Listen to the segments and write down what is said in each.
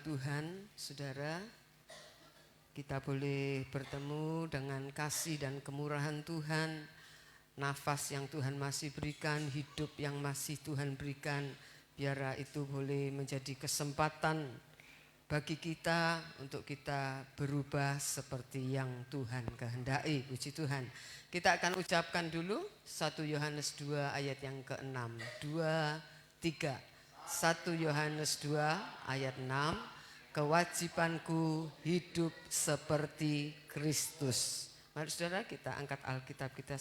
Tuhan, saudara, kita boleh bertemu dengan kasih dan kemurahan Tuhan, nafas yang Tuhan masih berikan, hidup yang masih Tuhan berikan. Biar itu boleh menjadi kesempatan bagi kita untuk kita berubah seperti yang Tuhan kehendaki. Puji Tuhan. Kita akan ucapkan dulu 1 Yohanes 2 ayat yang ke-6. 2, 3. 1 Yohanes 2 ayat 6. Kewajibanku hidup seperti Kristus. Mari saudara kita angkat Alkitab kita.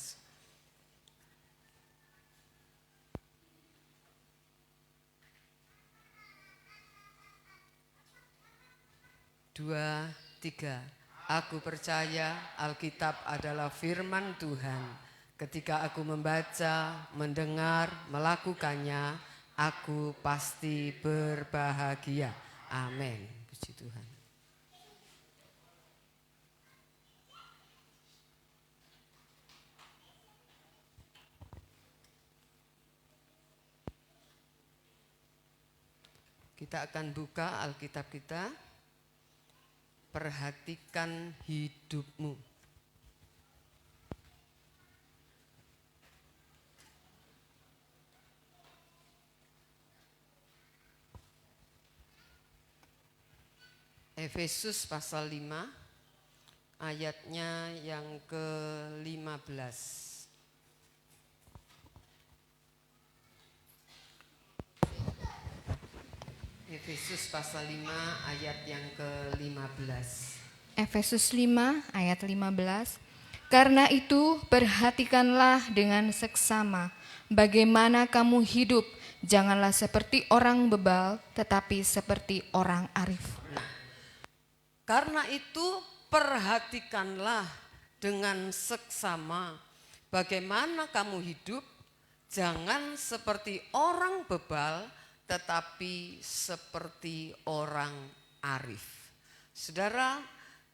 2, 3. Aku percaya Alkitab adalah firman Tuhan. Ketika aku membaca, mendengar, melakukannya, aku pasti berbahagia. Amin. Puji Tuhan. Kita akan buka Alkitab kita. Perhatikan hidupmu. Efesus pasal 5 ayatnya yang ke-15. Efesus pasal 5 ayat yang ke-15. Efesus 5 ayat 15. Karena itu perhatikanlah dengan seksama bagaimana kamu hidup, janganlah seperti orang bebal tetapi seperti orang arif. Karena itu perhatikanlah dengan seksama bagaimana kamu hidup, jangan seperti orang bebal tetapi seperti orang arif. Saudara,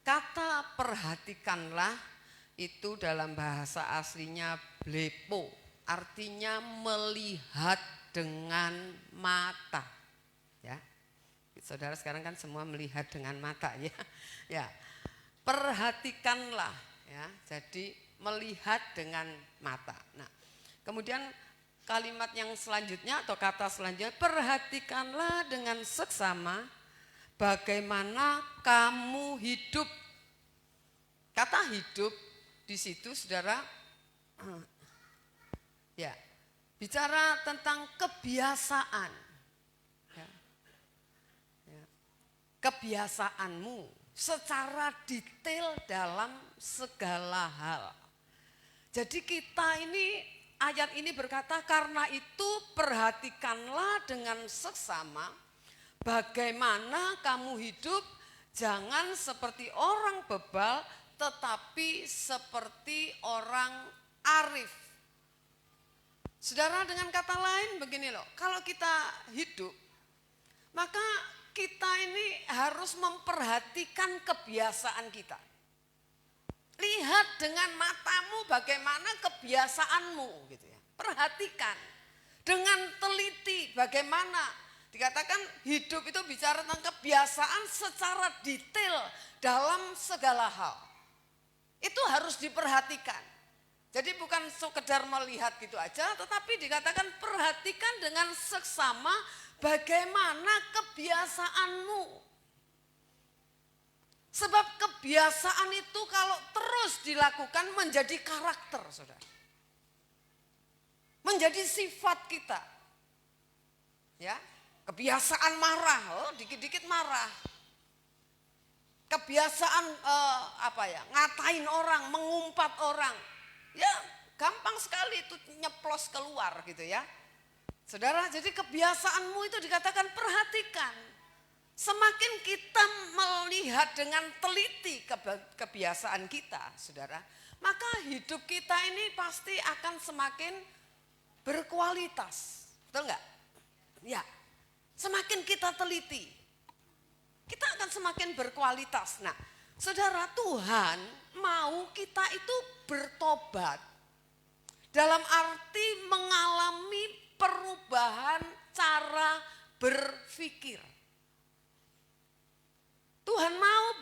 kata perhatikanlah itu dalam bahasa aslinya blepo, artinya melihat dengan mata. Ya. Saudara sekarang kan semua melihat dengan mata ya. Ya. Perhatikanlah ya. Jadi melihat dengan mata. Nah, kemudian kalimat yang selanjutnya atau kata selanjutnya, perhatikanlah dengan seksama bagaimana kamu hidup. Kata hidup di situ saudara ya, bicara tentang kebiasaan. Ya. Ya. Kebiasaanmu secara detail dalam segala hal. Jadi kita ini, ayat ini berkata, karena itu perhatikanlah dengan seksama bagaimana kamu hidup, jangan seperti orang bebal tetapi seperti orang arif. Saudara, dengan kata lain begini loh, kalau kita hidup maka kita ini harus memperhatikan kebiasaan kita. Lihat dengan matamu bagaimana kebiasaanmu gitu ya. Perhatikan dengan teliti bagaimana, dikatakan hidup itu bicara tentang kebiasaan secara detail dalam segala hal. Itu harus diperhatikan. Jadi bukan sekedar melihat gitu aja, tetapi dikatakan perhatikan dengan seksama bagaimana kebiasaanmu. Sebab kebiasaan itu kalau terus dilakukan menjadi karakter, saudara. Menjadi sifat kita. Ya, kebiasaan marah, dikit-dikit marah. Kebiasaan ngatain orang, mengumpat orang. Ya, gampang sekali itu nyeplos keluar gitu ya. Saudara, jadi kebiasaanmu itu dikatakan perhatikan. Semakin kita melihat dengan teliti kebiasaan kita, saudara, maka hidup kita ini pasti akan semakin berkualitas. Betul enggak? Ya, semakin kita teliti, kita akan semakin berkualitas. Nah, saudara, Tuhan mau kita itu bertobat. Dalam arti mengalami perubahan cara berpikir.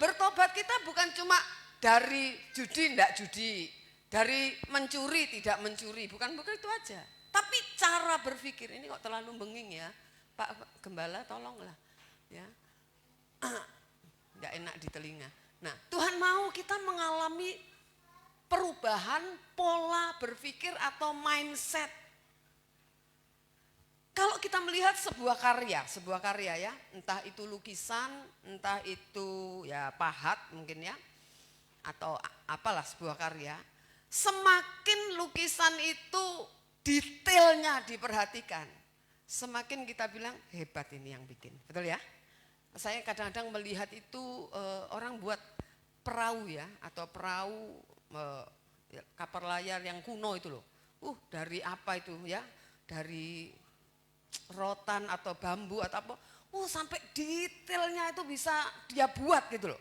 bertobat kita bukan cuma dari judi tidak judi, dari mencuri tidak mencuri, bukan itu aja. Tapi cara berpikir ini kok terlalu benging ya, Pak Gembala tolonglah ya, nggak enak di telinga. Nah Tuhan mau kita mengalami perubahan pola berpikir atau mindset. Kalau kita melihat sebuah karya ya, entah itu lukisan, entah itu ya pahat mungkin ya, atau apalah sebuah karya, semakin lukisan itu detailnya diperhatikan, semakin kita bilang hebat ini yang bikin, betul ya? Saya kadang-kadang melihat itu orang buat perahu ya, atau perahu kapal layar yang kuno itu loh. Dari apa itu ya? Dari rotan atau bambu atau apa. Sampai detailnya itu bisa dia buat gitu loh.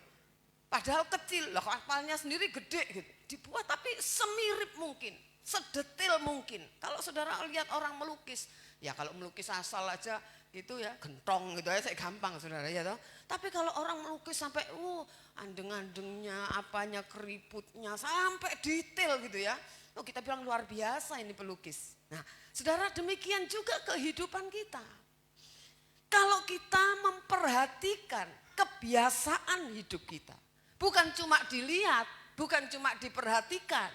Padahal kecil, lah kapalnya sendiri gede gitu. Dibuat tapi semirip mungkin, sedetail mungkin. Kalau saudara lihat orang melukis, ya kalau melukis asal aja gitu ya, gentong gitu aja saya gampang saudara ya toh. Tapi kalau orang melukis sampai andeng-andengnya, apanya, keriputnya sampai detail gitu ya. Kita bilang luar biasa ini pelukis. Nah, saudara demikian juga kehidupan kita. Kalau kita memperhatikan kebiasaan hidup kita, bukan cuma dilihat, bukan cuma diperhatikan,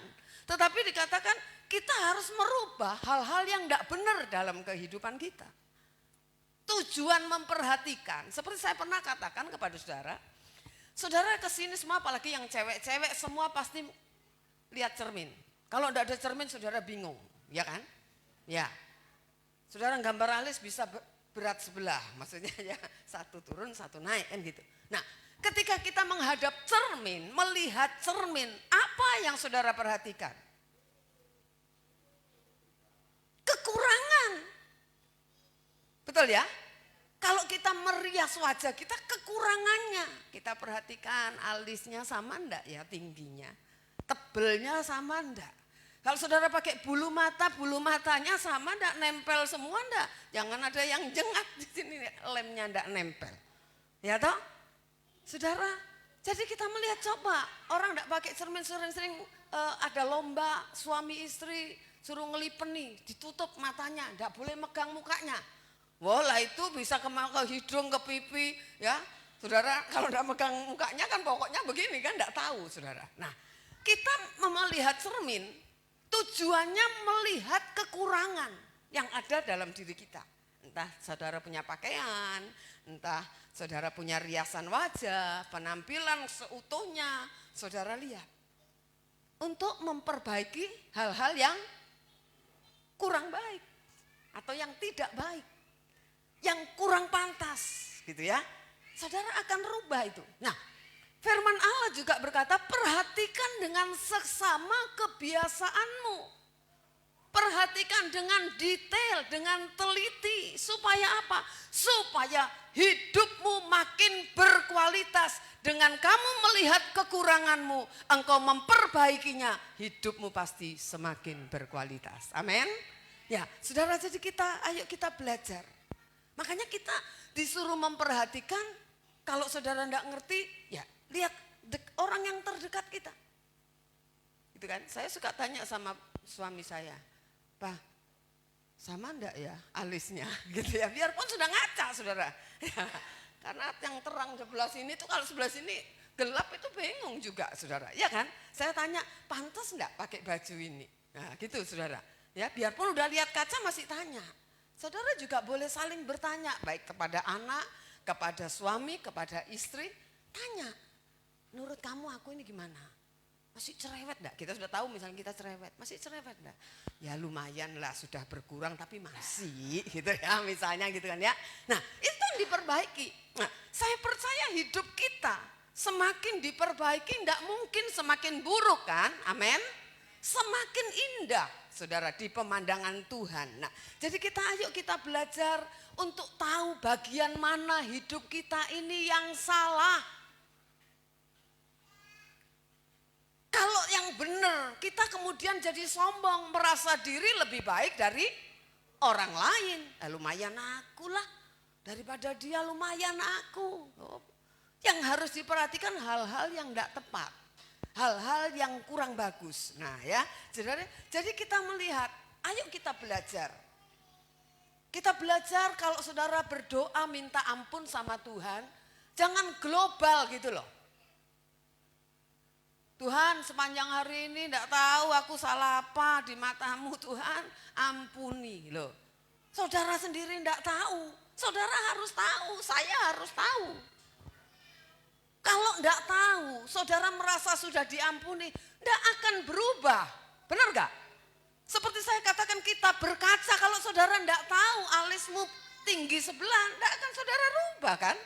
tetapi dikatakan kita harus merubah hal-hal yang tidak benar dalam kehidupan kita. Tujuan memperhatikan, seperti saya pernah katakan kepada saudara, saudara kesini semua apalagi yang cewek-cewek semua pasti lihat cermin. Kalau tidak ada cermin saudara bingung, ya kan? Ya, saudara gambar alis bisa berat sebelah, maksudnya ya satu turun satu naik kan gitu. Nah ketika kita menghadap cermin, melihat cermin, apa yang saudara perhatikan? Kekurangan. Betul ya? Kalau kita merias wajah kita kekurangannya. Kita perhatikan alisnya sama enggak ya tingginya. Tebelnya sama enggak. Kalau saudara pakai bulu matanya sama enggak, nempel semua enggak. Jangan ada yang jengak di sini lemnya enggak nempel. Ya toh? Saudara, jadi kita melihat coba orang enggak pakai cermin sering-sering ada lomba suami istri suruh ngelipeni, ditutup matanya, enggak boleh megang mukanya. Wah lah itu bisa ke hidung, ke pipi ya. Saudara kalau enggak megang mukanya kan pokoknya begini kan enggak tahu saudara. Nah kita melihat cermin tujuannya melihat kekurangan yang ada dalam diri kita. Entah saudara punya pakaian, entah saudara punya riasan wajah, penampilan seutuhnya saudara lihat. Untuk memperbaiki hal-hal yang kurang baik atau yang tidak baik, yang kurang pantas gitu ya. Saudara akan rubah itu. Nah firman Allah juga berkata perhatikan dengan seksama kebiasaanmu. Perhatikan dengan detail, dengan teliti. Supaya apa? Supaya hidupmu makin berkualitas. Dengan kamu melihat kekuranganmu, engkau memperbaikinya, hidupmu pasti semakin berkualitas. Amin. Ya, saudara, jadi ayo kita belajar. Makanya kita disuruh memperhatikan. Kalau saudara enggak ngerti, ya lihat orang yang terdekat kita. Gitu kan? Saya suka tanya sama suami saya, Pak, sama enggak ya alisnya? Gitu ya. Biarpun sudah ngaca, saudara. Ya, karena yang terang sebelah sini tuh kalau sebelah sini gelap itu bingung juga, saudara. Ya kan? Saya tanya, pantas enggak pakai baju ini? Nah, gitu, saudara. Ya, biarpun udah lihat kaca masih tanya. Saudara juga boleh saling bertanya, baik kepada anak, kepada suami, kepada istri, tanya, menurut kamu aku ini gimana? Masih cerewet enggak? Kita sudah tahu misalnya kita cerewet, masih cerewet enggak? Ya lumayan lah, sudah berkurang tapi masih gitu ya, misalnya gitu kan ya. Nah itu yang diperbaiki. Nah saya percaya hidup kita semakin diperbaiki enggak mungkin semakin buruk kan, amin. Semakin indah saudara di pemandangan Tuhan. Nah jadi ayo kita belajar untuk tahu bagian mana hidup kita ini yang salah. Kalau yang benar kita kemudian jadi sombong, merasa diri lebih baik dari orang lain. Lumayan aku lah, daripada dia lumayan aku. Yang harus diperhatikan hal-hal yang tidak tepat. Hal-hal yang kurang bagus. Nah ya, jadi kita melihat, ayo kita belajar. Kita belajar kalau saudara berdoa minta ampun sama Tuhan, jangan global gitu loh. Tuhan sepanjang hari ini tidak tahu aku salah apa di matamu Tuhan, ampuni loh. Saudara sendiri tidak tahu, saudara harus tahu, saya harus tahu. Kalau tidak tahu, saudara merasa sudah diampuni, tidak akan berubah, benar gak? Seperti saya katakan kita berkaca, kalau saudara tidak tahu alismu tinggi sebelah, tidak akan saudara rubah kan?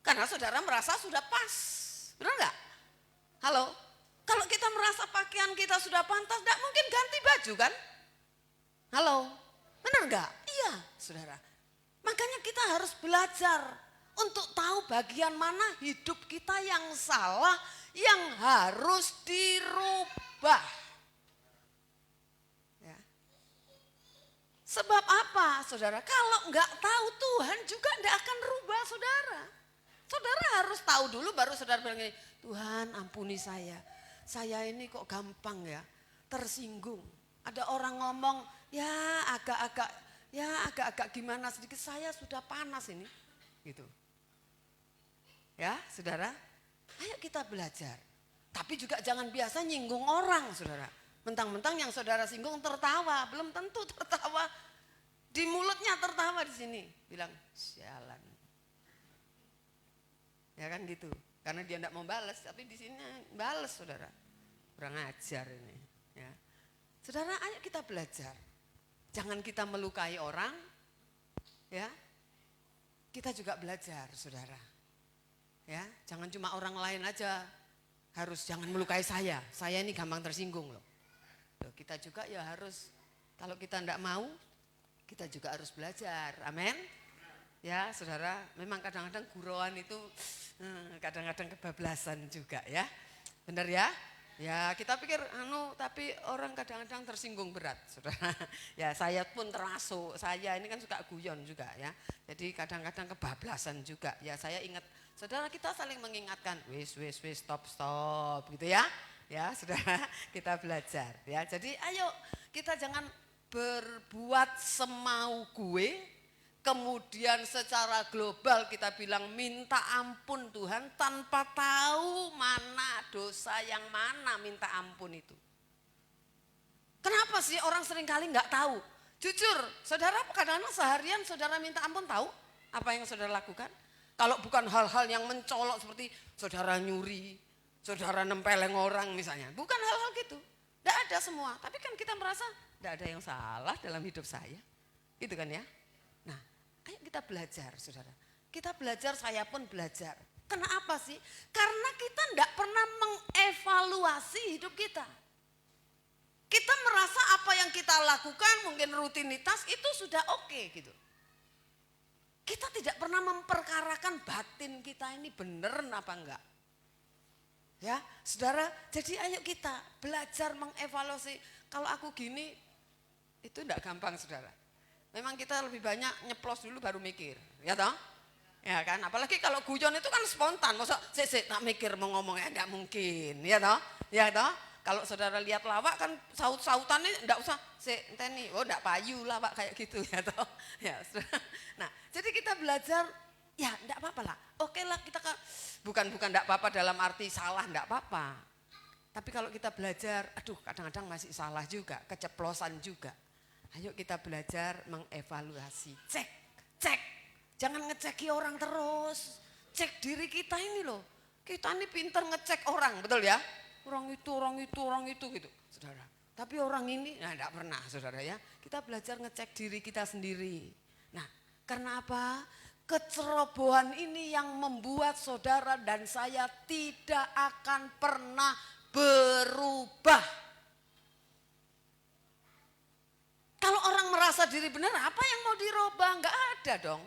Karena saudara merasa sudah pas, benar gak? Halo, kalau kita merasa pakaian kita sudah pantas, tidak mungkin ganti baju kan? Halo, benar gak? Iya saudara, makanya kita harus belajar untuk tahu bagian mana hidup kita yang salah, yang harus dirubah. Ya. Sebab apa saudara? Kalau nggak tahu Tuhan juga nggak akan rubah saudara. Saudara harus tahu dulu baru saudara bilang, Tuhan ampuni saya. Saya ini kok gampang ya, tersinggung. Ada orang ngomong ya agak-agak gimana sedikit, saya sudah panas ini. Gitu. Ya saudara, ayo kita belajar. Tapi juga jangan biasa nyinggung orang saudara. Mentang-mentang yang saudara singgung tertawa, belum tentu tertawa. Di mulutnya tertawa di sini. Bilang, sialan. Ya kan gitu. Karena dia tidak mau balas, tapi di sini balas saudara. Kurang ajar ini. Ya. Saudara, ayo kita belajar. Jangan kita melukai orang. Ya. Kita juga belajar saudara. Ya, jangan cuma orang lain aja harus jangan melukai saya ini gampang tersinggung loh. Kita juga ya harus, kalau kita tidak mau, kita juga harus belajar, amin. Ya saudara, memang kadang-kadang guruan itu kadang-kadang kebablasan juga ya, benar ya. Ya kita pikir tapi orang kadang-kadang tersinggung berat saudara. Ya saya pun termasuk, saya ini kan suka guyon juga ya. Jadi kadang-kadang kebablasan juga. Ya saya ingat, saudara kita saling mengingatkan, wis stop gitu ya. Ya saudara kita belajar ya. Jadi ayo kita jangan berbuat semau gue. Kemudian secara global kita bilang minta ampun Tuhan tanpa tahu mana dosa yang mana minta ampun itu. Kenapa sih orang seringkali nggak tahu? Jujur, saudara kadang-kadang seharian saudara minta ampun tahu apa yang saudara lakukan? Kalau bukan hal-hal yang mencolok seperti saudara nyuri, saudara nempeleng orang misalnya. Bukan hal-hal gitu, nggak ada semua. Tapi kan kita merasa nggak ada yang salah dalam hidup saya. Gitu kan ya. Nah, ayo kita belajar saudara. Kita belajar, saya pun belajar. Kenapa sih? Karena kita tidak pernah mengevaluasi hidup kita. Kita merasa apa yang kita lakukan mungkin rutinitas itu sudah oke gitu. Kita tidak pernah memperkarakan batin kita ini benar apa enggak. Ya saudara, jadi ayo kita belajar mengevaluasi. Kalau aku gini, itu enggak gampang saudara. Memang kita lebih banyak nyeplos dulu baru mikir, ya toh? Ya kan, apalagi kalau guyon itu kan spontan, masa tak mikir mau ngomongnya enggak mungkin, ya toh? Ya toh? Kalau saudara lihat lawak kan saut-sautannya enggak usah, enteni, oh enggak payu lawak kayak gitu ya toh? Ya, nah, jadi kita belajar, ya enggak apa-apa lah. Oke lah kita bukan enggak apa-apa dalam arti salah enggak apa-apa. Tapi kalau kita belajar, aduh kadang-kadang masih salah juga, keceplosan juga. Ayo kita belajar mengevaluasi, cek. Jangan ngeceki orang terus. Cek diri kita ini loh. Kita ini pintar ngecek orang, betul ya? Orang itu gitu, saudara. Tapi orang ini, nah enggak pernah saudara ya. Kita belajar ngecek diri kita sendiri. Nah, karena apa? Kecerobohan ini yang membuat saudara dan saya tidak akan pernah berubah. Kalau orang merasa diri benar, apa yang mau dirubah? Enggak ada dong.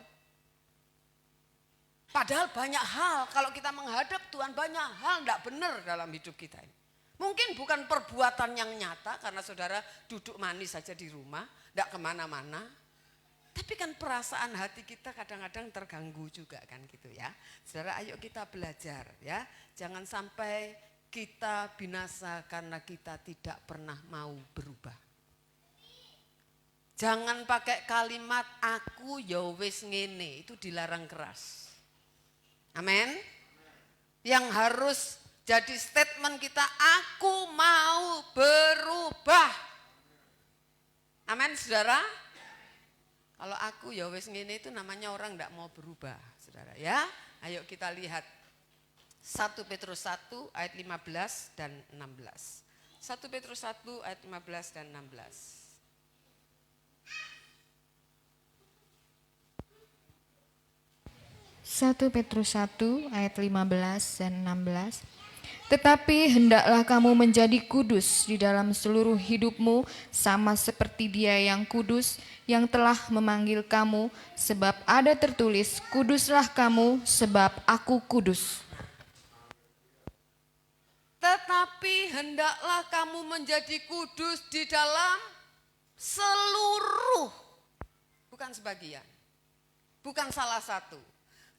Padahal banyak hal, kalau kita menghadap Tuhan banyak hal enggak benar dalam hidup kita ini. Mungkin bukan perbuatan yang nyata karena saudara duduk manis saja di rumah, enggak kemana-mana. Tapi kan perasaan hati kita kadang-kadang terganggu juga kan gitu ya. Saudara, ayo kita belajar ya. Jangan sampai kita binasa karena kita tidak pernah mau berubah. Jangan pakai kalimat aku ya wis ngene, itu dilarang keras. Amin. Yang harus jadi statement kita, aku mau berubah. Amin, saudara. Kalau aku ya wis ngene itu namanya orang enggak mau berubah, saudara ya. Ayo kita lihat 1 Petrus 1 ayat 15 dan 16. 1 Petrus 1 ayat 15 dan 16. 1 Petrus 1 ayat 15 dan 16. Tetapi hendaklah kamu menjadi kudus di dalam seluruh hidupmu, sama seperti Dia yang kudus, yang telah memanggil kamu, sebab ada tertulis, kuduslah kamu sebab aku kudus. Tetapi hendaklah kamu menjadi kudus di dalam seluruh, bukan sebagian, bukan salah satu.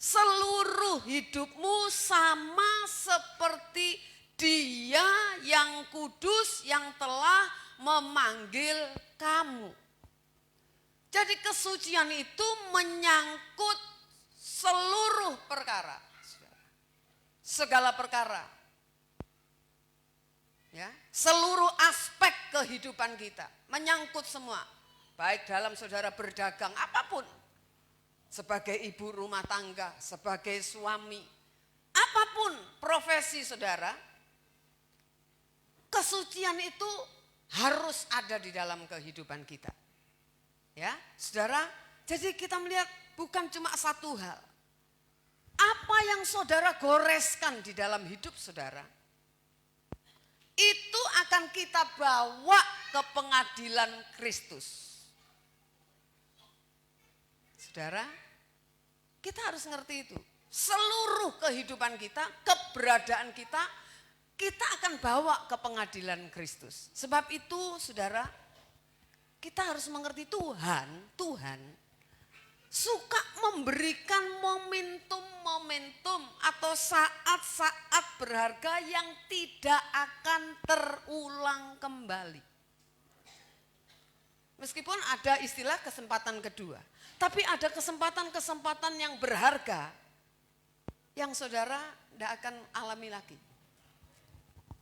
Seluruh hidupmu sama seperti Dia yang kudus yang telah memanggil kamu. Jadi kesucian itu menyangkut seluruh perkara. Segala perkara. Ya, seluruh aspek kehidupan kita. Menyangkut semua. Baik dalam saudara berdagang apapun. Sebagai ibu rumah tangga, sebagai suami, apapun profesi saudara, kesucian itu harus ada di dalam kehidupan kita. Ya, saudara, jadi kita melihat bukan cuma satu hal. Apa yang saudara goreskan di dalam hidup saudara, itu akan kita bawa ke pengadilan Kristus. Saudara, kita harus ngerti itu. Seluruh kehidupan kita, keberadaan kita, kita akan bawa ke pengadilan Kristus. Sebab itu, saudara, kita harus mengerti Tuhan suka memberikan momentum-momentum atau saat-saat berharga yang tidak akan terulang kembali. Meskipun ada istilah kesempatan kedua. Tapi ada kesempatan-kesempatan yang berharga yang saudara tidak akan alami lagi.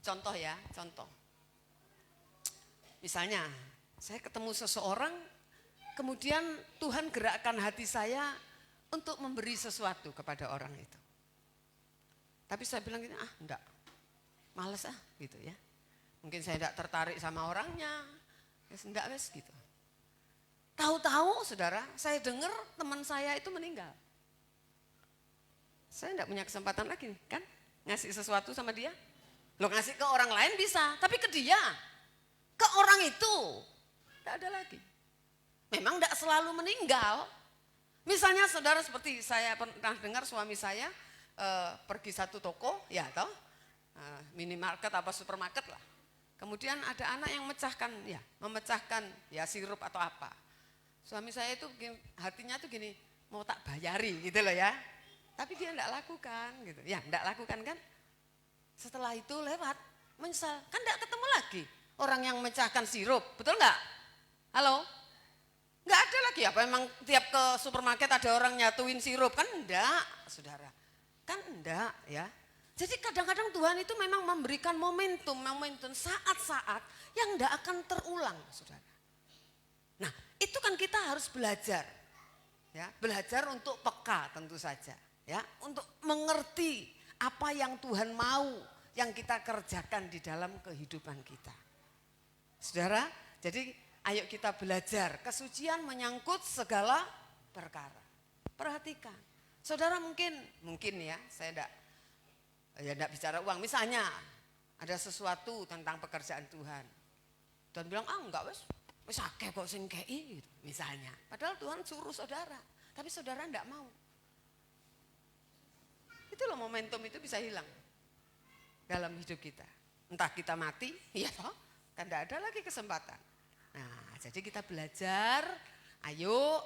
Contoh ya, contoh. Misalnya saya ketemu seseorang, kemudian Tuhan gerakkan hati saya untuk memberi sesuatu kepada orang itu. Tapi saya bilang gini, enggak, males gitu ya. Mungkin saya tidak tertarik sama orangnya, enggak wes gitu. Tahu-tahu saudara, saya dengar teman saya itu meninggal. Saya enggak punya kesempatan lagi kan, ngasih sesuatu sama dia. Lo ngasih ke orang lain bisa, tapi ke dia, ke orang itu, enggak ada lagi. Memang enggak selalu meninggal. Misalnya saudara seperti saya pernah dengar suami saya pergi satu toko, ya toh, minimarket apa supermarket lah. Kemudian ada anak yang memecahkan sirup atau apa. Suami saya itu hatinya tuh gini, mau tak bayari gitu loh ya. Tapi dia enggak lakukan gitu. Ya enggak lakukan kan. Setelah itu lewat, menyesal. Kan enggak ketemu lagi orang yang memecahkan sirup. Betul enggak? Halo? Enggak ada lagi apa memang tiap ke supermarket ada orang nyatuin sirup. Kan enggak, saudara. Kan enggak ya. Jadi kadang-kadang Tuhan itu memang memberikan momentum saat-saat yang enggak akan terulang, saudara. Nah, itu kan kita harus belajar. Ya, belajar untuk peka tentu saja, ya, untuk mengerti apa yang Tuhan mau yang kita kerjakan di dalam kehidupan kita. Saudara, jadi ayo kita belajar, kesucian menyangkut segala perkara. Perhatikan. Saudara mungkin ya, saya enggak bicara uang. Misalnya ada sesuatu tentang pekerjaan Tuhan. Tuhan bilang, enggak wis akeh kok sing kei gitu, misalnya. Padahal Tuhan suruh saudara, tapi saudara enggak mau. Itu loh momentum itu bisa hilang dalam hidup kita. Entah kita mati, ya toh, kan enggak ada lagi kesempatan. Nah, jadi kita belajar, ayo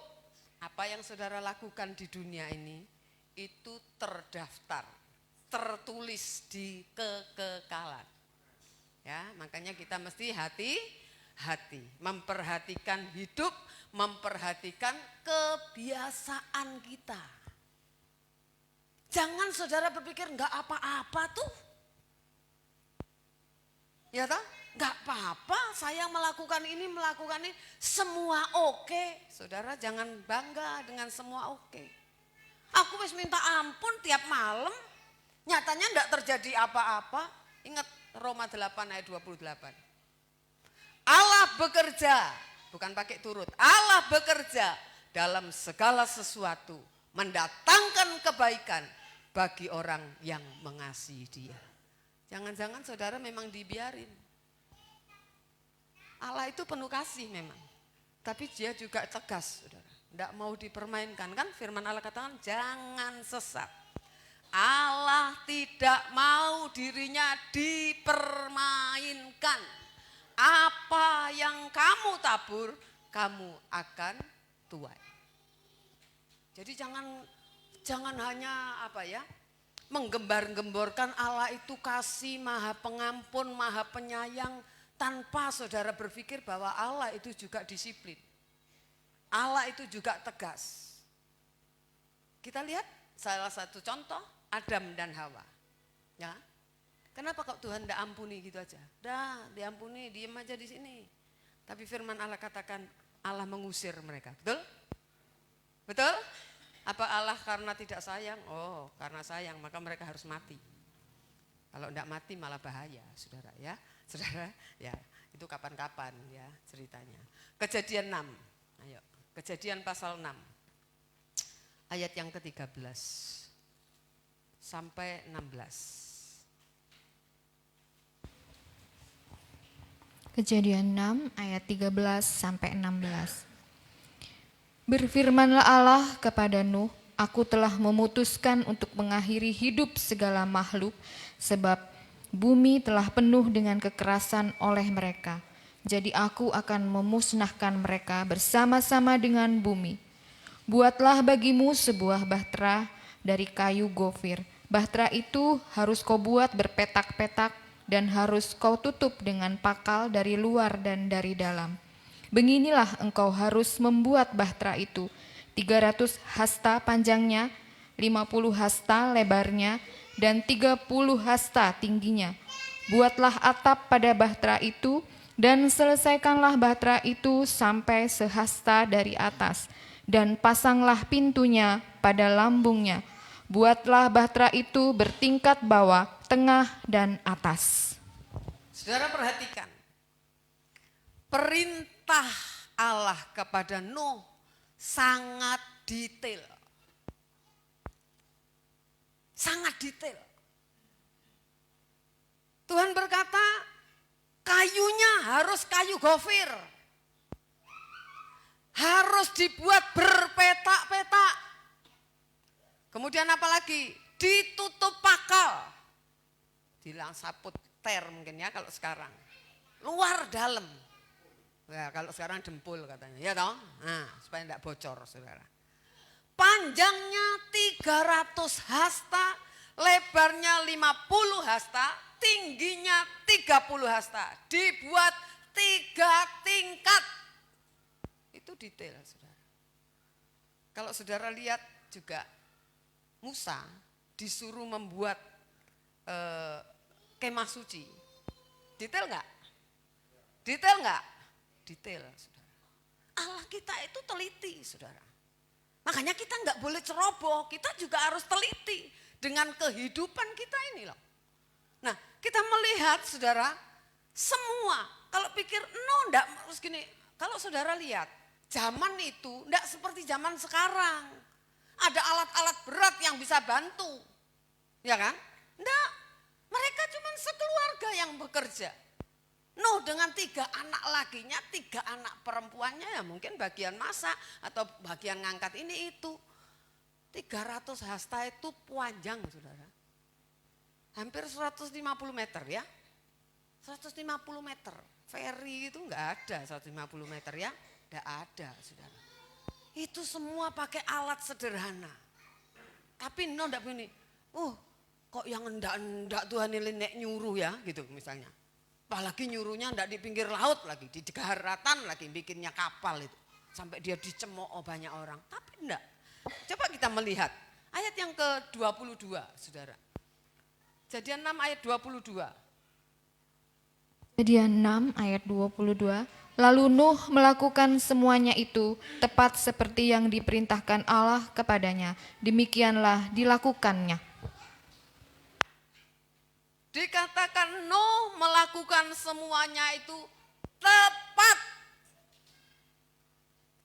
Apa yang saudara lakukan di dunia ini itu terdaftar, tertulis di kekekalan. Ya, makanya kita mesti hati-hati, memperhatikan hidup, memperhatikan kebiasaan kita. Jangan saudara berpikir enggak apa-apa tuh. Ya toh? Enggak apa-apa, saya melakukan ini, semua oke. Saudara jangan bangga dengan semua oke. Aku wis minta ampun tiap malam, nyatanya enggak terjadi apa-apa. Ingat Roma 8 ayat 28. Allah bekerja, bukan pakai turut. Allah bekerja dalam segala sesuatu, mendatangkan kebaikan bagi orang yang mengasihi Dia. Jangan-jangan saudara memang dibiarin. Allah itu penuh kasih memang, tapi Dia juga tegas, saudara. Tidak mau dipermainkan, kan firman Allah katakan jangan sesat. Allah tidak mau dirinya dipermainkan. Apa yang kamu tabur, kamu akan tuai. Jadi jangan hanya menggembar-gemborkan Allah itu kasih, maha pengampun, maha penyayang, tanpa saudara berpikir bahwa Allah itu juga disiplin. Allah itu juga tegas. Kita lihat salah satu contoh Adam dan Hawa. Ya. Kenapa kok Tuhan tidak ampuni gitu aja? Dah, diampuni, diem aja di sini. Tapi firman Allah katakan Allah mengusir mereka. Betul? Betul? Apa Allah karena tidak sayang? Oh, karena sayang maka mereka harus mati. Kalau tidak mati malah bahaya, saudara ya. Saudara, ya itu kapan-kapan ya ceritanya. Kejadian 6, ayo. Kejadian pasal 6, ayat yang ke-13 sampai 16. Kejadian 6 ayat 13 sampai 16. Berfirmanlah Allah kepada Nuh, aku telah memutuskan untuk mengakhiri hidup segala makhluk, sebab bumi telah penuh dengan kekerasan oleh mereka. Jadi aku akan memusnahkan mereka bersama-sama dengan bumi. Buatlah bagimu sebuah bahtera dari kayu gofir. Bahtera itu harus kau buat berpetak-petak dan harus kau tutup dengan pakal dari luar dan dari dalam. Beginilah engkau harus membuat bahtera itu, 300 hasta panjangnya, 50 hasta lebarnya, dan 30 hasta tingginya. Buatlah atap pada bahtera itu, dan selesaikanlah bahtera itu sampai sehasta dari atas, dan pasanglah pintunya pada lambungnya. Buatlah bahtera itu bertingkat bawah, tengah, dan atas. Saudara perhatikan, perintah Allah kepada Nuh sangat detail. Sangat detail. Tuhan berkata, kayunya harus kayu gofir. Harus dibuat berpetak-petak. Kemudian apa lagi? Ditutup pakal. Bilang saput ter mungkin ya kalau sekarang. Luar dalam. Ya, kalau sekarang jempol katanya. Ya toh? Nah, supaya tidak bocor, saudara. Panjangnya 300 hasta, lebarnya 50 hasta, tingginya 30 hasta. Dibuat 3 tingkat. Itu detail, saudara. Kalau saudara lihat juga Musa disuruh membuat kemah suci. Detail enggak? Detail enggak? Detail, saudara. Allah kita itu teliti, saudara. Makanya kita enggak boleh ceroboh, kita juga harus teliti dengan kehidupan kita ini loh. Nah, kita melihat, saudara, semua, kalau pikir, no enggak, harus gini, kalau saudara lihat, zaman itu enggak seperti zaman sekarang. Ada alat-alat berat yang bisa bantu, ya kan? Enggak, mereka cuma sekeluarga yang bekerja. Nuh dengan 3 anak lakinya, 3 anak perempuannya ya mungkin bagian masak atau bagian ngangkat ini itu. 300 hasta itu panjang, saudara. Hampir 150 meter ya. 150 meter. Ferry itu enggak ada 150 meter ya. Enggak ada, saudara. Itu semua pakai alat sederhana. Tapi no enggak begini. Kok yang enggak Tuhan ini nek nyuruh ya gitu misalnya. Apalagi nyuruhnya enggak di pinggir laut lagi, di daratan lagi bikinnya kapal itu. Sampai dia dicemooh banyak orang. Tapi enggak. Coba kita melihat ayat yang ke-22, Saudara. Kejadian 6 ayat 22. Kejadian 6 ayat 22. Lalu Nuh melakukan semuanya itu tepat seperti yang diperintahkan Allah kepadanya. Demikianlah dilakukannya. Dikatakan Nuh melakukan semuanya itu tepat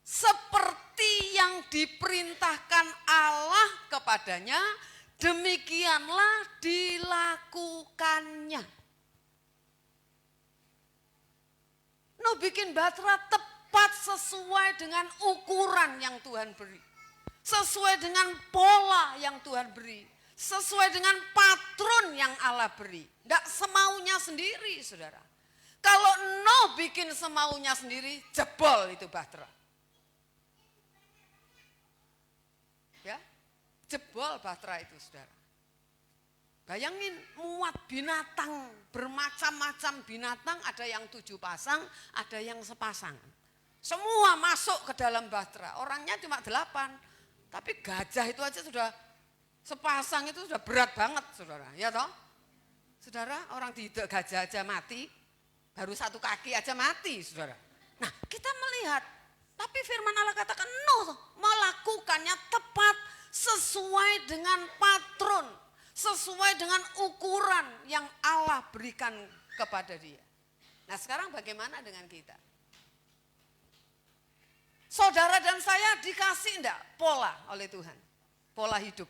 seperti yang diperintahkan Allah kepadanya, demikianlah dilakukannya. Nuh bikin Bahtera tepat sesuai dengan ukuran yang Tuhan beri. Sesuai dengan pola yang Tuhan beri. Sesuai dengan patron yang Allah beri. Tidak semaunya sendiri, Saudara. Kalau Nuh bikin semaunya sendiri, jebol itu Bahtera. Ya, jebol Bahtera itu, Saudara. Bayangin muat binatang, bermacam-macam binatang, ada yang 7 pasang, ada yang sepasang. Semua masuk ke dalam Bahtera, orangnya cuma 8. Tapi gajah itu aja sudah, sepasang itu sudah berat banget, Saudara. Ya toh? Saudara, orang tidak gajah aja mati, baru 1 kaki aja mati, Saudara. Nah, kita melihat, tapi firman Allah katakan Nuh melakukannya tepat sesuai dengan patron. Sesuai dengan ukuran yang Allah berikan kepada dia. Nah sekarang bagaimana dengan kita? Saudara dan saya dikasih enggak pola oleh Tuhan? Pola hidup.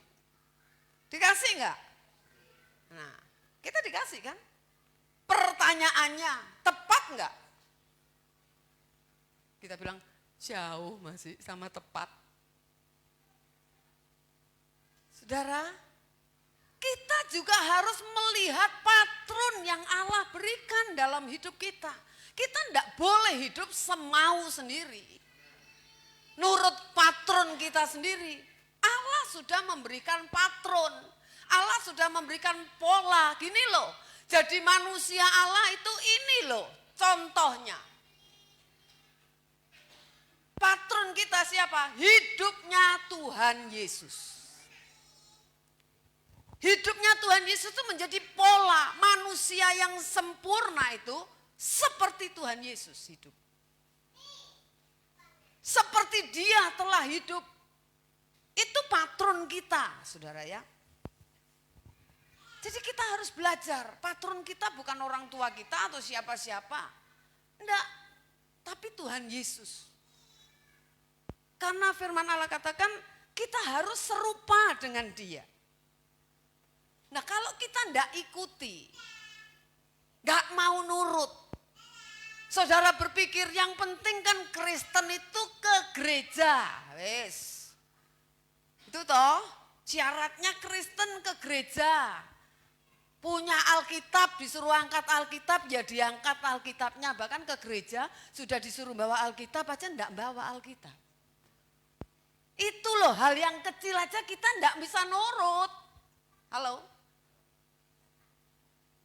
Dikasih enggak? Nah kita dikasih kan? Pertanyaannya tepat enggak? Kita bilang jauh masih sama tepat. Saudara, kita juga harus melihat patron yang Allah berikan dalam hidup kita. Kita tidak boleh hidup semau sendiri. Nurut patron kita sendiri. Allah sudah memberikan patron. Allah sudah memberikan pola. Gini loh, jadi manusia Allah itu ini loh contohnya. Patron kita siapa? Hidupnya Tuhan Yesus. Hidupnya Tuhan Yesus itu menjadi pola manusia yang sempurna itu seperti Tuhan Yesus hidup. Seperti dia telah hidup. Itu patron kita, Saudara ya. Jadi kita harus belajar, patron kita bukan orang tua kita atau siapa-siapa. Enggak, tapi Tuhan Yesus. Karena firman Allah katakan kita harus serupa dengan dia. Nah kalau kita enggak ikuti, enggak mau nurut. Saudara berpikir yang penting kan Kristen itu ke gereja. Wes. Itu toh syaratnya Kristen ke gereja. Punya Alkitab, disuruh angkat Alkitab, ya diangkat Alkitabnya. Bahkan ke gereja sudah disuruh bawa Alkitab aja enggak bawa Alkitab. Itu loh hal yang kecil aja kita enggak bisa nurut. Halo?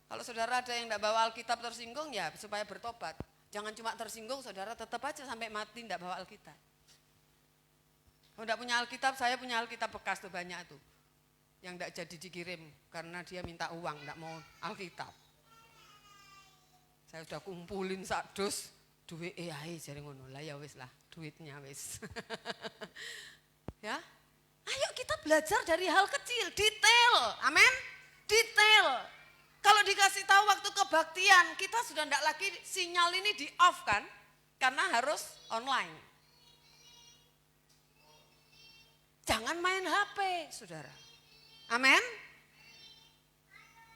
Kalau saudara ada yang enggak bawa Alkitab tersinggung ya supaya bertobat. Jangan cuma tersinggung, saudara tetap aja sampai mati enggak bawa Alkitab. Kalau enggak punya Alkitab, saya punya Alkitab bekas tuh banyak tuh. Yang enggak jadi dikirim karena dia minta uang, enggak mau Alkitab. Saya sudah kumpulin sak dus duit ae jare ngono. Lah ya wis lah, duitnya wis. Ya. Ayo kita belajar dari hal kecil, detail. Amin. Detail. Kalau dikasih tahu waktu kebaktian, kita sudah enggak lagi sinyal ini di off kan? Karena harus online. Jangan main HP, saudara. Amin.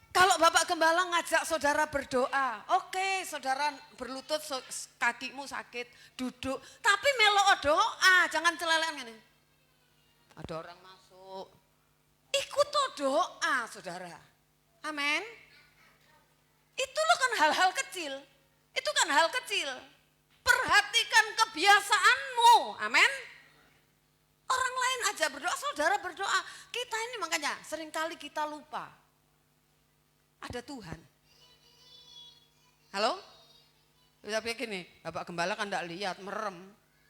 Kalau Bapak Gembala ngajak saudara berdoa, oke, saudara berlutut, kakimu sakit, duduk. Tapi melok doa, jangan celelean gini. Ada orang masuk, ikut doa, saudara. Amin. Itu loh kan hal-hal kecil. Itu kan hal kecil. Perhatikan kebiasaanmu. Amin. Orang lain aja berdoa, saudara berdoa. Kita ini makanya seringkali kita lupa. Ada Tuhan. Halo? Ya begini, Bapak Gembala kan enggak lihat, merem.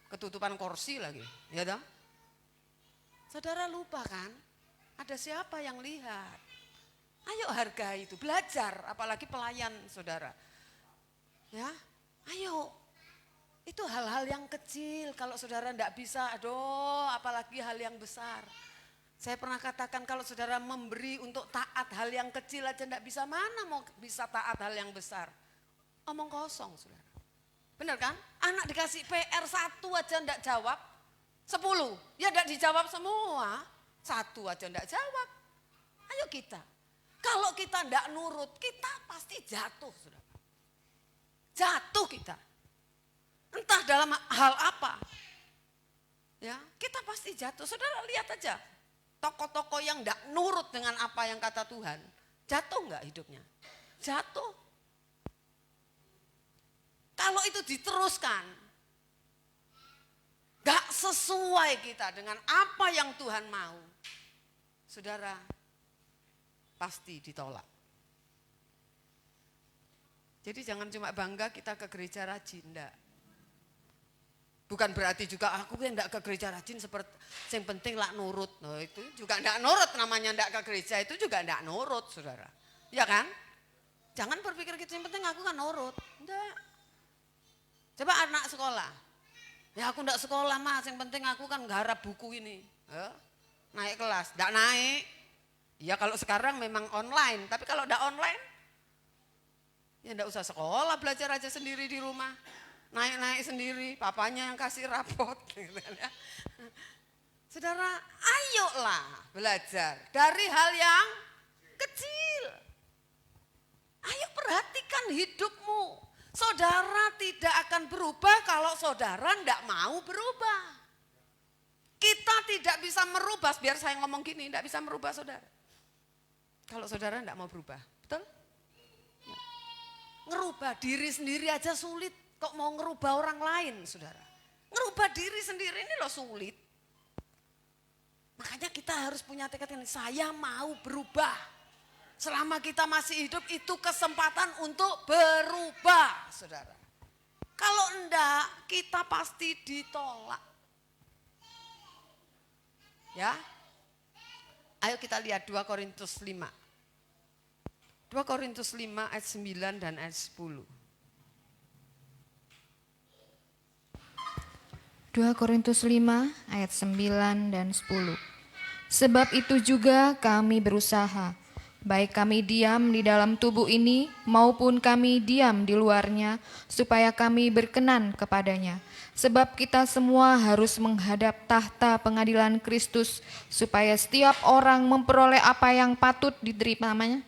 Ketutupan kursi lagi, ya toh? Saudara lupa kan? Ada siapa yang lihat? Ayo hargai itu, belajar, apalagi pelayan saudara. Ya, ayo. Itu hal-hal yang kecil, kalau saudara enggak bisa, aduh apalagi hal yang besar. Saya pernah katakan kalau saudara memberi untuk taat hal yang kecil aja enggak bisa, mana mau bisa taat hal yang besar. Omong kosong saudara. Benar kan? Anak dikasih PR 1 aja enggak jawab, 10 ya enggak dijawab semua, 1 aja enggak jawab. Ayo kita, kalau kita enggak nurut, kita pasti jatuh saudara. Jatuh kita. Entah dalam hal apa. Ya, kita pasti jatuh. Saudara lihat aja, tokoh-tokoh yang enggak nurut dengan apa yang kata Tuhan, jatuh enggak hidupnya? Jatuh. Kalau itu diteruskan, gak sesuai kita dengan apa yang Tuhan mau, saudara pasti ditolak. Jadi jangan cuma bangga kita ke gereja rajin, enggak. Bukan berarti juga aku yang enggak ke gereja rajin seperti yang penting lah nurut. Nah, itu juga enggak nurut, namanya enggak ke gereja itu juga enggak nurut, saudara. Ya kan? Jangan berpikir gitu, yang penting aku kan nurut. Enggak. Coba anak sekolah, ya aku enggak sekolah mas, yang penting aku kan garap buku ini. Ya, naik kelas, enggak naik. Ya kalau sekarang memang online, tapi kalau enggak online, ya enggak usah sekolah, belajar aja sendiri di rumah. Naik-naik sendiri, papanya yang kasih rapot. Saudara, ayolah belajar dari hal yang kecil. Ayo perhatikan hidupmu. Saudara tidak akan berubah kalau saudara tidak mau berubah. Kita tidak bisa merubah, biar saya ngomong gini, tidak bisa merubah saudara. Kalau saudara tidak mau berubah, betul? Ya. Ngerubah diri sendiri aja sulit, kok mau ngerubah orang lain saudara. Ngerubah diri sendiri ini loh sulit. Makanya kita harus punya tekad ini, saya mau berubah. Selama kita masih hidup itu kesempatan untuk berubah, saudara. Kalau enggak, kita pasti ditolak. Ya. Ayo kita lihat 2 Korintus 5. 2 Korintus 5 ayat 9 dan ayat 10. 2 Korintus 5 ayat 9 dan 10. Sebab itu juga kami berusaha, baik kami diam di dalam tubuh ini maupun kami diam di luarnya, supaya kami berkenan kepadanya. Sebab kita semua harus menghadap tahta pengadilan Kristus, supaya setiap orang memperoleh apa yang patut diterimanya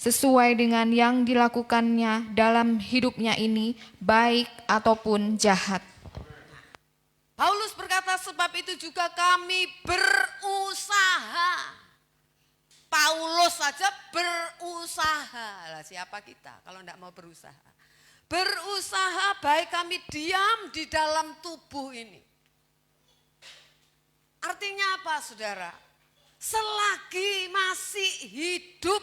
sesuai dengan yang dilakukannya dalam hidupnya ini, baik ataupun jahat. Paulus berkata, sebab itu juga kami berusaha. Paulus saja berusaha. Lah siapa kita kalau tidak mau berusaha? Berusaha baik kami diam di dalam tubuh ini. Artinya apa saudara? Selagi masih hidup,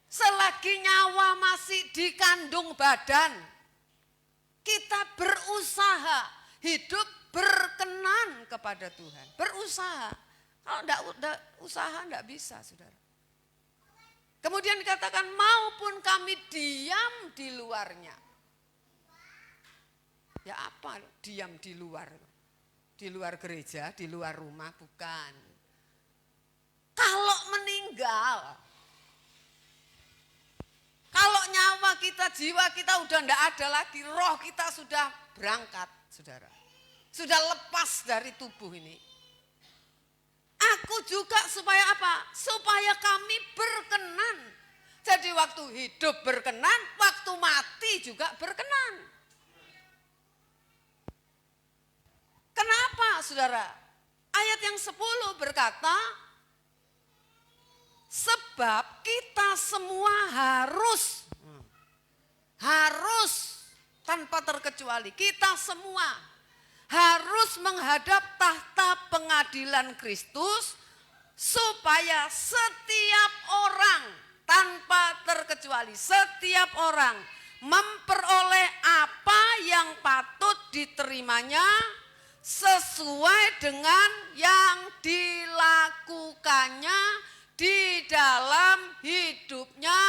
selagi nyawa masih dikandung badan, kita berusaha hidup berkenan kepada Tuhan. Berusaha. Kalau enggak usaha enggak bisa saudara. Kemudian dikatakan maupun kami diam di luarnya. Ya apa diam di luar? Di luar gereja, di luar rumah, bukan. Kalau meninggal, kalau nyawa kita, jiwa kita udah enggak ada lagi, roh kita sudah berangkat saudara. Sudah lepas dari tubuh ini. Aku juga supaya apa? Supaya kami berkenan. Jadi waktu hidup berkenan, waktu mati juga berkenan. Kenapa saudara? Ayat yang 10 berkata, sebab kita semua harus tanpa terkecuali, kita semua harus menghadap tahta pengadilan Kristus supaya setiap orang tanpa terkecuali, setiap orang memperoleh apa yang patut diterimanya sesuai dengan yang dilakukannya di dalam hidupnya,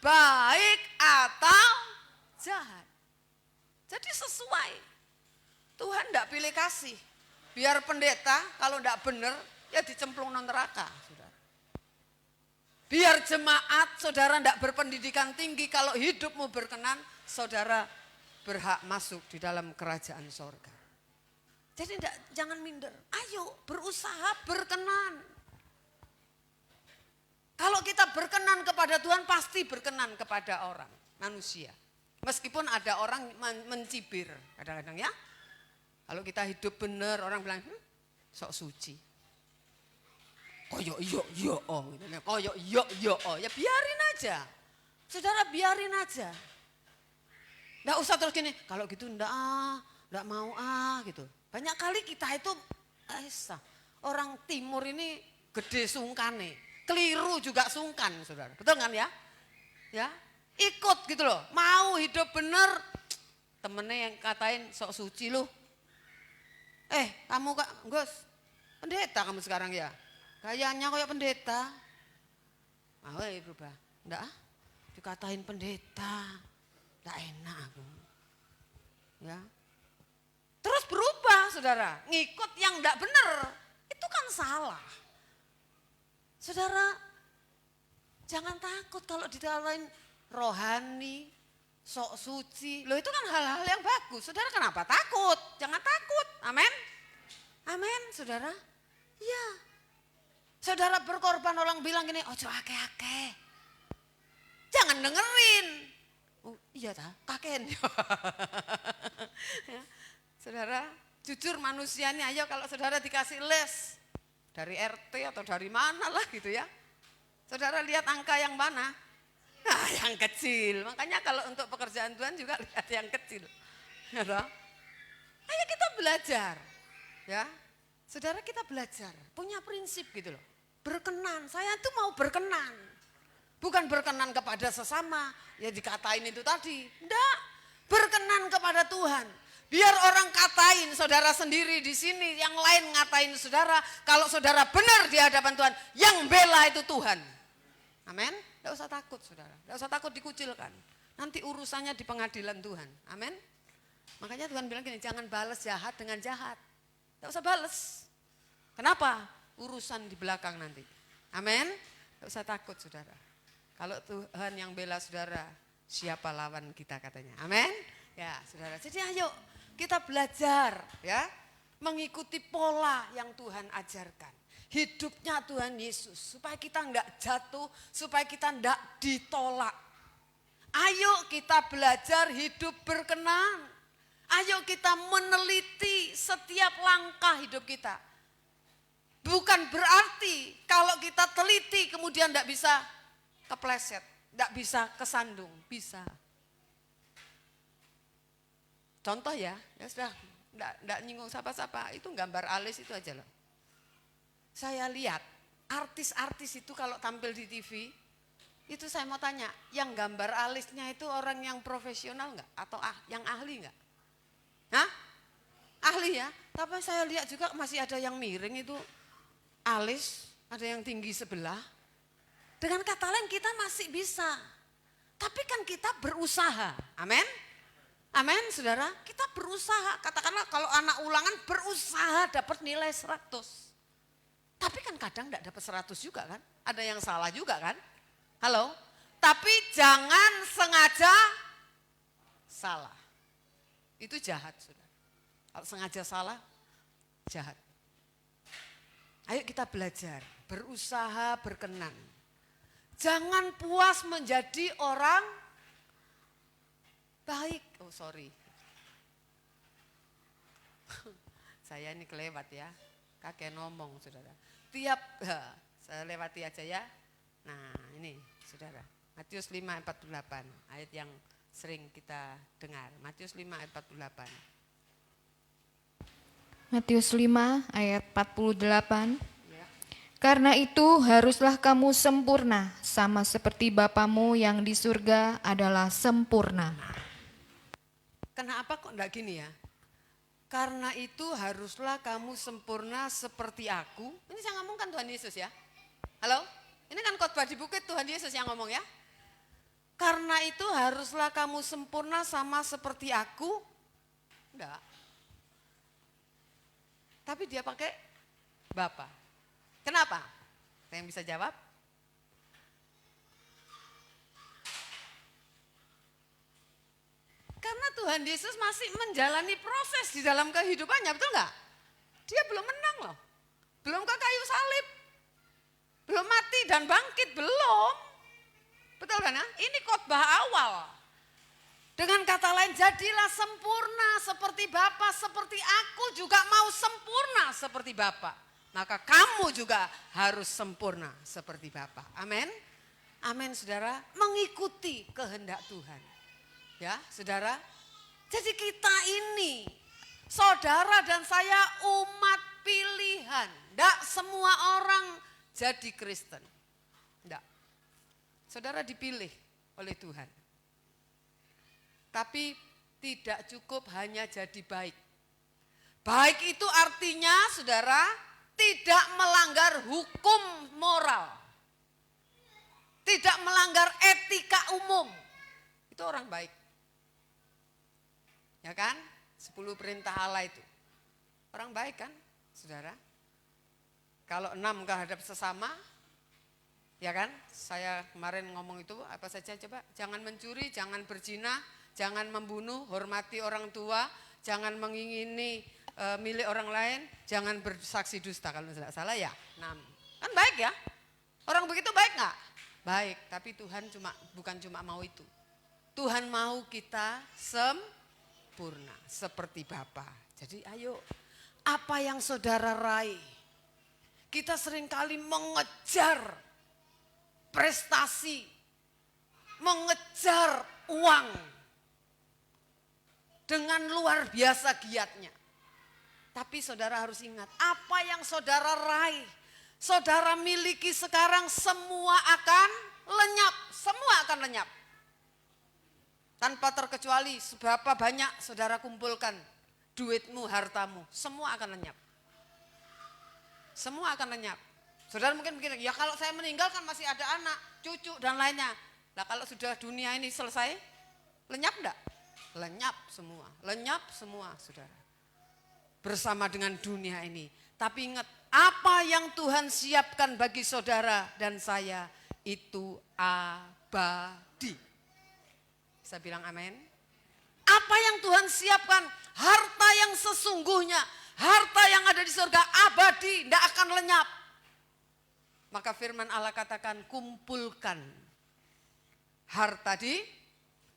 baik atau jahat. Jadi sesuai. Tuhan tidak pilih kasih. Biar pendeta kalau tidak benar ya dicemplung neraka. Biar jemaat saudara tidak berpendidikan tinggi, kalau hidupmu berkenan, saudara berhak masuk di dalam kerajaan sorga. Jadi jangan minder, ayo berusaha berkenan. Kalau kita berkenan kepada Tuhan pasti berkenan kepada orang, manusia. Meskipun ada orang mencibir kadang-kadang ya. Kalau kita hidup benar orang bilang sok suci. Koyok yo oh gitu. Koyok yo oh ya biarin aja. Saudara biarin aja. Enggak usah terus gini, kalau gitu enggak mau gitu. Banyak kali kita itu orang timur ini gede sungkane. Keliru juga sungkan, saudara. Betul kan ya? Ya, ikut gitu loh. Mau hidup bener, temennya yang katain sok suci lu. Kamu Gus, pendeta kamu sekarang ya? Kayaknya kayak pendeta. Berubah. Enggak dikatain pendeta. Enggak enak aku. Ya. Terus berubah, saudara. Ngikut yang enggak bener. Itu kan salah. Saudara, jangan takut kalau dikatakan rohani, sok suci. Loh itu kan hal-hal yang bagus. Saudara kenapa takut? Jangan takut. Amin. Amin, saudara. Iya. Saudara berkorban orang bilang gini, ojo ake-ake. Jangan dengerin. Oh iya kaken. Ya. Saudara, jujur manusia ini ayo kalau saudara dikasih les. Dari RT atau dari mana lah gitu ya. Saudara lihat angka yang mana? Nah yang kecil. Makanya kalau untuk pekerjaan Tuhan juga lihat yang kecil. Ya, ayo kita belajar. Ya, saudara kita belajar. Punya prinsip gitu loh. Berkenan, saya tuh mau berkenan. Bukan berkenan kepada sesama. Ya dikatain itu tadi. Enggak, berkenan kepada Tuhan. Biar orang katain saudara sendiri di sini, yang lain ngatain saudara. Kalau saudara benar di hadapan Tuhan, yang bela itu Tuhan. Amin. Tidak usah takut saudara, tidak usah takut dikucilkan. Nanti urusannya di pengadilan Tuhan. Amin. Makanya Tuhan bilang gini, jangan balas jahat dengan jahat. Tidak usah balas. Kenapa? Urusan di belakang nanti. Amin. Tidak usah takut saudara. Kalau Tuhan yang bela saudara, siapa lawan kita katanya. Amin. Ya saudara, jadi ayo kita belajar ya, mengikuti pola yang Tuhan ajarkan. Hidupnya Tuhan Yesus, supaya kita enggak jatuh, supaya kita enggak ditolak. Ayo kita belajar hidup berkenan. Ayo kita meneliti setiap langkah hidup kita. Bukan berarti kalau kita teliti kemudian enggak bisa kepleset, enggak bisa kesandung, bisa. Contoh ya sudah, enggak nyinggung siapa-siapa, itu gambar alis itu aja loh. Saya lihat artis-artis itu kalau tampil di TV, itu saya mau tanya, yang gambar alisnya itu orang yang profesional enggak? Atau yang ahli enggak? Hah? Ahli ya, tapi saya lihat juga masih ada yang miring itu alis, ada yang tinggi sebelah. Dengan kata lain kita masih bisa, tapi kan kita berusaha, amin? Amin saudara, kita berusaha, katakanlah kalau anak ulangan berusaha dapat nilai 100. Tapi kan kadang enggak dapat 100 juga kan, ada yang salah juga kan. Halo, tapi jangan sengaja salah, itu jahat saudara. Kalau sengaja salah, jahat. Ayo kita belajar, berusaha berkenan. Jangan puas menjadi orang baik. Oh sorry. Saya ini kelewat ya. Kakek ngomong saudara. Saya lewati aja ya. Nah ini saudara. Matius 5:48. Ayat yang sering kita dengar. Matius 5:48. Matius 5 ayat 48. Ya. Karena itu haruslah kamu sempurna, sama seperti Bapamu yang di surga adalah sempurna. Kenapa kok enggak gini ya? Karena itu haruslah kamu sempurna seperti aku. Ini saya ngomongkan Tuhan Yesus ya. Halo? Ini kan khotbah di bukit Tuhan Yesus yang ngomong ya. Karena itu haruslah kamu sempurna sama seperti aku. Enggak. Tapi dia pakai Bapa. Kenapa? Saya yang bisa jawab? Karena Tuhan Yesus masih menjalani proses di dalam kehidupannya, betul nggak? Dia belum menang loh. Belum ke kayu salib. Belum mati dan bangkit, belum. Betul kan ya? Ini khotbah awal. Dengan kata lain, jadilah sempurna seperti Bapa, seperti aku juga mau sempurna seperti Bapa. Maka kamu juga harus sempurna seperti Bapa. Amin. Amin saudara, mengikuti kehendak Tuhan. Ya saudara, jadi kita ini, saudara dan saya umat pilihan. Tidak semua orang jadi Kristen. Tidak. Saudara dipilih oleh Tuhan. Tapi tidak cukup hanya jadi baik. Baik itu artinya saudara tidak melanggar hukum moral. Tidak melanggar etika umum. Itu orang baik. Ya kan? 10 perintah Allah itu. Orang baik kan, saudara? Kalau 6 kehadap sesama, ya kan? Saya kemarin ngomong itu apa saja coba? Jangan mencuri, jangan berzina, jangan membunuh, hormati orang tua, jangan mengingini milik orang lain, jangan bersaksi dusta kalau tidak salah ya. 6. Kan baik ya? Orang begitu baik nggak? Baik, tapi Tuhan bukan cuma mau itu. Tuhan mau kita sempurna seperti Bapa. Jadi ayo, apa yang saudara raih? Kita seringkali mengejar prestasi, mengejar uang dengan luar biasa giatnya. Tapi saudara harus ingat, apa yang saudara raih, saudara miliki sekarang semua akan lenyap, semua akan lenyap. Tanpa terkecuali seberapa banyak saudara kumpulkan duitmu, hartamu, semua akan lenyap. Semua akan lenyap. Saudara mungkin mikir, ya kalau saya meninggal kan masih ada anak, cucu dan lainnya. Nah kalau sudah dunia ini selesai, lenyap enggak? Lenyap semua saudara. Bersama dengan dunia ini. Tapi ingat, apa yang Tuhan siapkan bagi saudara dan saya itu abadi. Saya bilang amin. Apa yang Tuhan siapkan, harta yang sesungguhnya, harta yang ada di surga abadi, tidak akan lenyap. Maka firman Allah katakan, kumpulkan harta di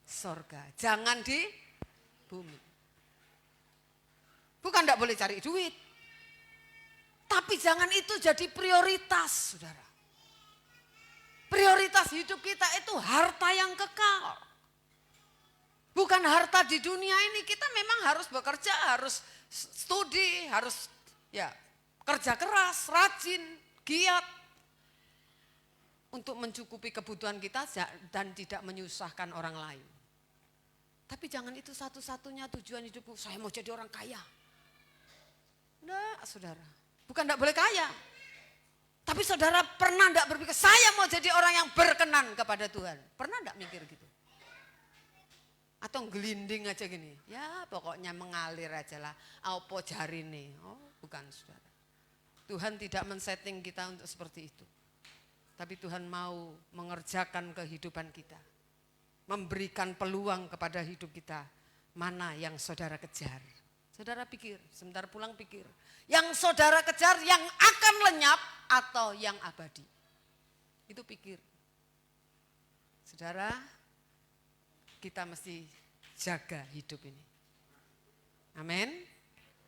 surga, jangan di bumi. Bukan tidak boleh cari duit, tapi jangan itu jadi prioritas, saudara. Prioritas hidup kita itu harta yang kekal. Bukan harta di dunia ini, kita memang harus bekerja, harus studi, harus ya kerja keras, rajin, giat untuk mencukupi kebutuhan kita dan tidak menyusahkan orang lain. Tapi jangan itu satu-satunya tujuan hidupku, saya mau jadi orang kaya. Enggak, saudara. Bukan enggak boleh kaya. Tapi saudara pernah enggak berpikir, saya mau jadi orang yang berkenan kepada Tuhan. Pernah enggak mikir gitu? Atau gelinding aja gini, ya pokoknya mengalir aja lah, apa jari nih, oh bukan saudara. Tuhan tidak men-setting kita untuk seperti itu. Tapi Tuhan mau mengerjakan kehidupan kita. Memberikan peluang kepada hidup kita, mana yang saudara kejar. Saudara pikir, sebentar pulang pikir, yang saudara kejar yang akan lenyap atau yang abadi. Itu pikir. Saudara, kita mesti jaga hidup ini. Amin.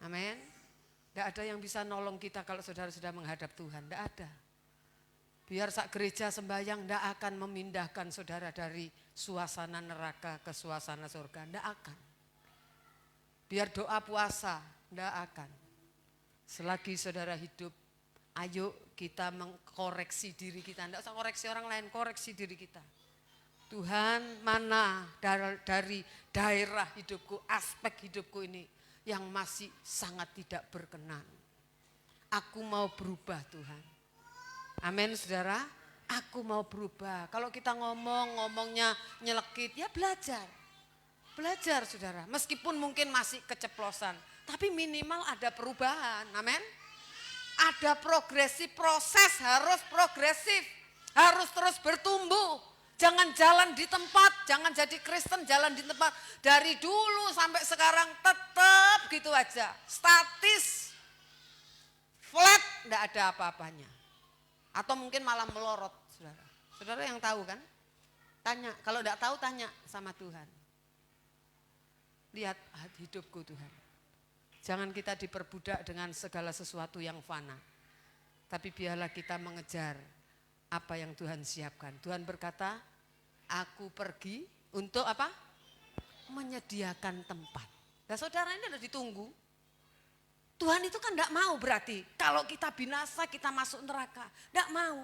Amin. Tidak ada yang bisa nolong kita kalau saudara sudah menghadap Tuhan. Tidak ada. Biar sak gereja sembahyang tidak akan memindahkan saudara dari suasana neraka ke suasana surga. Tidak akan. Biar doa puasa tidak akan. Selagi saudara hidup, ayo kita mengkoreksi diri kita. Tidak usah koreksi orang lain, koreksi diri kita. Tuhan, mana dari daerah hidupku, aspek hidupku ini yang masih sangat tidak berkenan. Aku mau berubah Tuhan. Amin saudara, aku mau berubah. Kalau kita ngomongnya nyelekit, ya belajar. Belajar saudara, meskipun mungkin masih keceplosan. Tapi minimal ada perubahan, amin. Ada progresif, proses harus progresif. Harus terus bertumbuh. Jangan jalan di tempat, jangan jadi Kristen jalan di tempat. Dari dulu sampai sekarang tetap gitu aja. Statis, flat, enggak ada apa-apanya. Atau mungkin malah melorot saudara. Saudara yang tahu kan? Tanya, kalau enggak tahu tanya sama Tuhan. Lihat hidupku Tuhan. Jangan kita diperbudak dengan segala sesuatu yang fana. Tapi biarlah kita mengejar apa yang Tuhan siapkan. Tuhan berkata, aku pergi untuk apa? Menyediakan tempat. Nah saudara ini udah ditunggu. Tuhan itu kan enggak mau berarti. Kalau kita binasa kita masuk neraka. Enggak mau.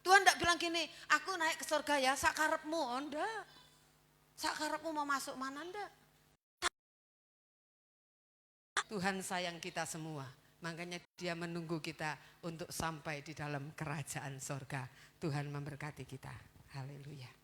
Tuhan enggak bilang gini, aku naik ke surga ya sakarepmu. Oh enggak. Sakarepmu mau masuk mana enggak. Tuhan sayang kita semua, makanya Dia menunggu kita untuk sampai di dalam kerajaan sorga. Tuhan memberkati kita. Haleluya.